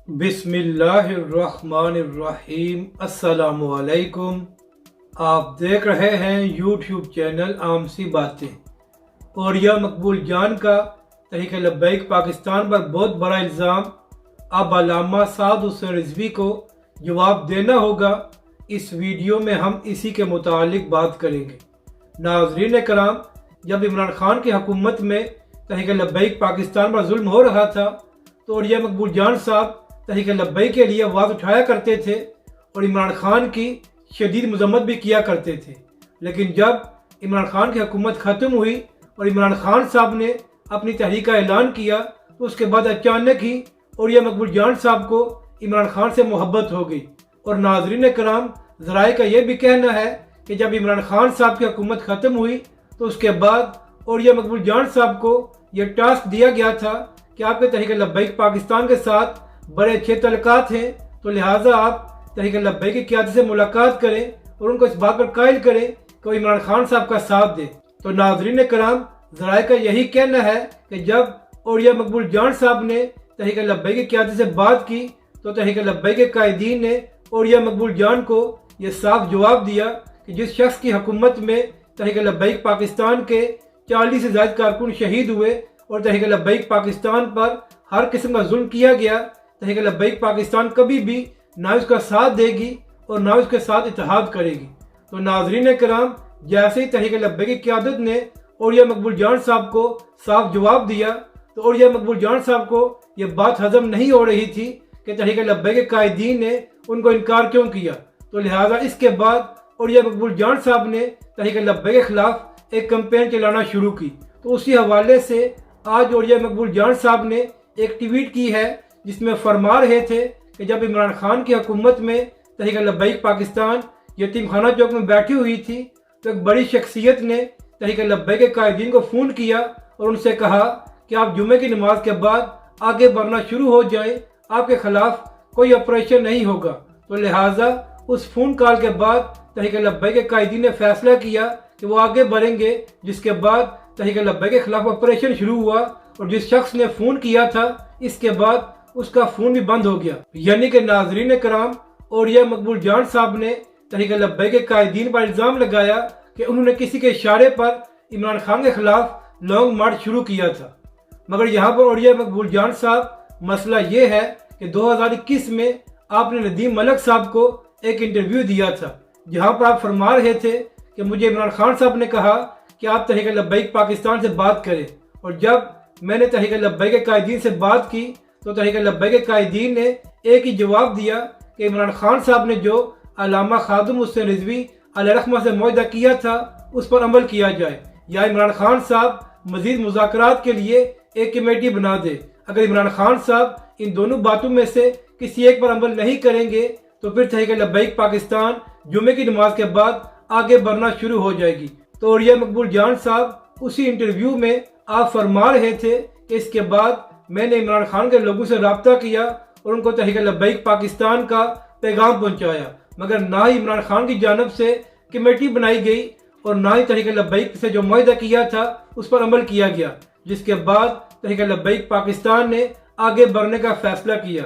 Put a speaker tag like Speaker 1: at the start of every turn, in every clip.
Speaker 1: بسم اللہ الرحمن الرحیم۔ السلام علیکم۔ آپ دیکھ رہے ہیں یوٹیوب چینل عام سی باتیں۔ اوریہ مقبول جان کا تحریک لبیک پاکستان پر بہت بڑا الزام، اب علامہ سعد حسین رضوی کو جواب دینا ہوگا۔ اس ویڈیو میں ہم اسی کے متعلق بات کریں گے۔ ناظرین کرام، جب عمران خان کی حکومت میں تحریک لبیک پاکستان پر ظلم ہو رہا تھا تو اوریہ مقبول جان صاحب تحریک لبیک کے لیے آواز اٹھایا کرتے تھے اور عمران خان کی شدید مذمت بھی کیا کرتے تھے۔ لیکن جب عمران خان کی حکومت ختم ہوئی اور عمران خان صاحب نے اپنی تحریک کا اعلان کیا تو اس کے بعد اچانک ہی اوریہ مقبول جان صاحب کو عمران خان سے محبت ہو گئی۔ اور ناظرین کرام، ذرائع کا یہ بھی کہنا ہے کہ جب عمران خان صاحب کی حکومت ختم ہوئی تو اس کے بعد اوریہ مقبول جان صاحب کو یہ ٹاسک دیا گیا تھا کہ آپ کے تحریک لبیک پاکستان کے ساتھ بڑے اچھے تعلقات ہیں، تو لہٰذا آپ تحریک لبیک کی قیادت سے ملاقات کریں اور ان کو اس بات پر قائل کریں کہ وہ عمران خان صاحب کا ساتھ دیں۔ تو ناظرین کرام، ذرائع کا یہی کہنا ہے کہ جب اوریہ مقبول جان صاحب نے تحریک لبیک کی قیادت سے بات کی تو تحریک لبیک کے قائدین نے اوریہ مقبول جان کو یہ صاف جواب دیا کہ جس شخص کی حکومت میں تحریک لبیک پاکستان کے 40 سے زائد کارکن شہید ہوئے اور تحریک لبیک پاکستان پر ہر قسم کا ظلم کیا گیا، تحریک لبیک پاکستان کبھی بھی نہ اس کا ساتھ دے گی اور نہ اس کے ساتھ اتحاد کرے گی۔ تو ناظرین کرام، جیسے ہی تحریک لبیک کی قیادت نے اوریہ مقبول جان صاحب کو صاف جواب دیا تو اوریہ مقبول جان صاحب کو یہ بات ہضم نہیں ہو رہی تھی کہ تحریک لبیک کے قائدین نے ان کو انکار کیوں کیا۔ تو لہٰذا اس کے بعد اوریہ مقبول جان صاحب نے تحریک لبیک کے خلاف ایک کمپین چلانا شروع کی۔ تو اسی حوالے سے آج اوریہ مقبول جان صاحب نے ایک ٹویٹ کی ہے جس میں فرما رہے تھے کہ جب عمران خان کی حکومت میں تحریک لبیک پاکستان یتیم خانہ چوک میں بیٹھی ہوئی تھی تو ایک بڑی شخصیت نے تحریک لبیک کے قائدین کو فون کیا اور ان سے کہا کہ آپ جمعے کی نماز کے بعد آگے بڑھنا شروع ہو جائیں، آپ کے خلاف کوئی آپریشن نہیں ہوگا۔ تو لہٰذا اس فون کال کے بعد تحریک لبیک کے قائدین نے فیصلہ کیا کہ وہ آگے بڑھیں گے، جس کے بعد تحریک لبیک کے خلاف آپریشن شروع ہوا اور جس شخص نے فون کیا تھا اس کے بعد اس کا فون بھی بند ہو گیا۔ یعنی کہ ناظرین کرام، اوریہ مقبول جان صاحب نے تحریک لبیک کے قائدین پر الزام لگایا کہ انہوں نے کسی کے اشارے پر عمران خان کے خلاف لانگ مارچ شروع کیا تھا۔ مگر یہاں پر اوریہ مقبول جان صاحب، مسئلہ یہ ہے کہ 2021 میں آپ نے ندیم ملک صاحب کو ایک انٹرویو دیا تھا جہاں پر آپ فرما رہے تھے کہ مجھے عمران خان صاحب نے کہا کہ آپ تحریک لبیک پاکستان سے بات کریں، اور جب میں نے تحریک لبیک کے قائدین سے بات کی تو تحریک لبیک کے قائدین نے ایک ہی جواب دیا کہ عمران خان صاحب نے جو علامہ خادم حسین رضوی علیہ رحمہ سے معاہدہ کیا تھا اس پر عمل کیا جائے، یا عمران خان صاحب مزید مذاکرات کے لیے ایک کمیٹی بنا دے۔ اگر عمران خان صاحب ان دونوں باتوں میں سے کسی ایک پر عمل نہیں کریں گے تو پھر تحریک لبیک پاکستان جمعے کی نماز کے بعد آگے بڑھنا شروع ہو جائے گی۔ تو اوریہ مقبول جان صاحب اسی انٹرویو میں آپ فرما رہے تھے کہ اس کے بعد میں نے عمران خان کے لوگوں سے رابطہ کیا اور ان کو تحریک لبیک پاکستان کا پیغام پہنچایا، مگر نہ ہی عمران خان کی جانب سے کمیٹی بنائی گئی اور نہ ہی تحریک لبیک سے جو معاہدہ کیا تھا اس پر عمل کیا گیا، جس کے بعد تحریک لبیک پاکستان نے آگے بڑھنے کا فیصلہ کیا۔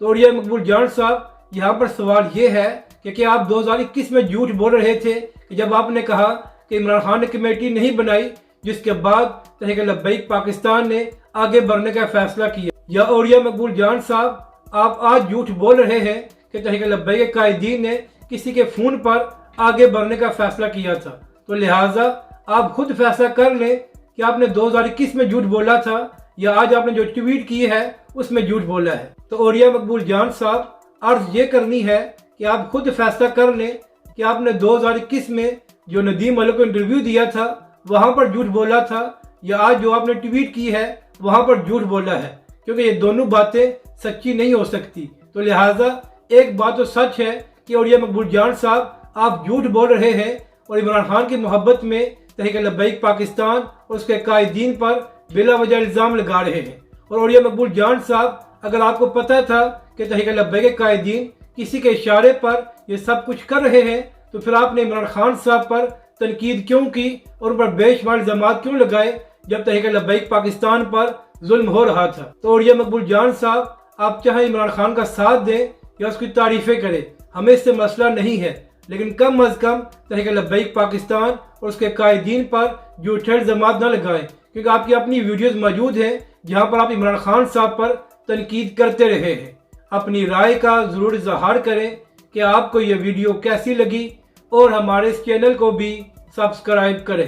Speaker 1: تو اوریہ مقبول جان صاحب، یہاں پر سوال یہ ہے کہ کیا آپ 2021 میں جھوٹ بول رہے تھے کہ جب آپ نے کہا کہ عمران خان نے کمیٹی نہیں بنائی، جس کے بعد تحریک لبیک پاکستان نے آگے بڑھنے کا فیصلہ کیا، یا اوریہ مقبول جان صاحب آپ آج جھوٹ بول رہے ہیں کہ تحریک لبیک کے قائدین نے کسی کے فون پر آگے بڑھنے کا فیصلہ کیا تھا؟ تو لہٰذا آپ خود فیصلہ کر لیں کہ آپ نے 2021 میں جھوٹ بولا تھا یا آج آپ نے جو ٹویٹ کی ہے اس میں جھوٹ بولا ہے۔ تو اوریہ مقبول جان صاحب، عرض یہ کرنی ہے کہ آپ خود فیصلہ کر لیں کہ آپ نے 2021 میں جو ندیم ملک کو انٹرویو دیا تھا وہاں پر جھوٹ بولا تھا یا آج جو آپ نے ٹویٹ کی ہے وہاں پر جھوٹ بولا ہے، کیونکہ یہ دونوں باتیں سچی نہیں ہو سکتی۔ تو لہٰذا ایک بات تو سچ ہے کہ اوریہ مقبول جان صاحب آپ جھوٹ بول رہے ہیں اور عمران خان کی محبت میں تحریک لبیک پاکستان اور اس کے قائدین پر بلا وجہ الزام لگا رہے ہیں۔ اور اوریہ مقبول جان صاحب، اگر آپ کو پتہ تھا کہ تحریک لبیک کے قائدین کسی کے اشارے پر یہ سب کچھ کر رہے ہیں تو پھر آپ نے عمران خان صاحب پر تنقید کیوں کی اور ان پر بے شمار الزامات کیوں لگائے جب تحریک لبیک پاکستان پر ظلم ہو رہا تھا؟ تو اوریہ مقبول جان صاحب، آپ چاہے عمران خان کا ساتھ دیں یا اس کی تعریفیں کریں، ہمیں اس سے مسئلہ نہیں ہے، لیکن کم از کم تحریک لبیک پاکستان اور اس کے قائدین پر جھوٹے الزامات نہ لگائیں، کیونکہ آپ کی اپنی ویڈیوز موجود ہیں جہاں پر آپ عمران خان صاحب پر تنقید کرتے رہے ہیں۔ اپنی رائے کا ضرور اظہار کریں کہ آپ کو یہ ویڈیو کیسی لگی، اور ہمارے اس چینل کو بھی سبسکرائب کریں۔